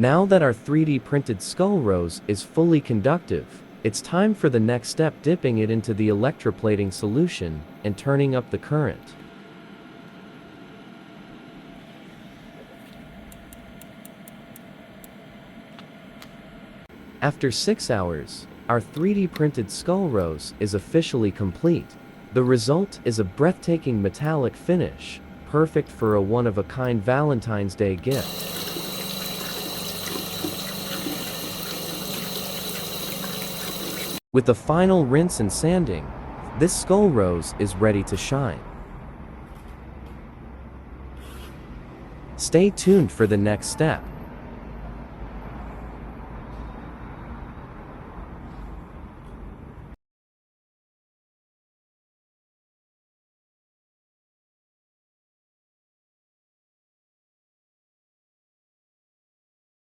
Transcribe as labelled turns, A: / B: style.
A: Now that our 3D printed skull rose is fully conductive, it's time for the next step, dipping it into the electroplating solution and turning up the current. After 6 hours, our 3D printed skull rose is officially complete. The result is a breathtaking metallic finish, perfect for a one-of-a-kind Valentine's Day gift. With the final rinse and sanding, this skull rose is ready to shine. Stay tuned for the next step.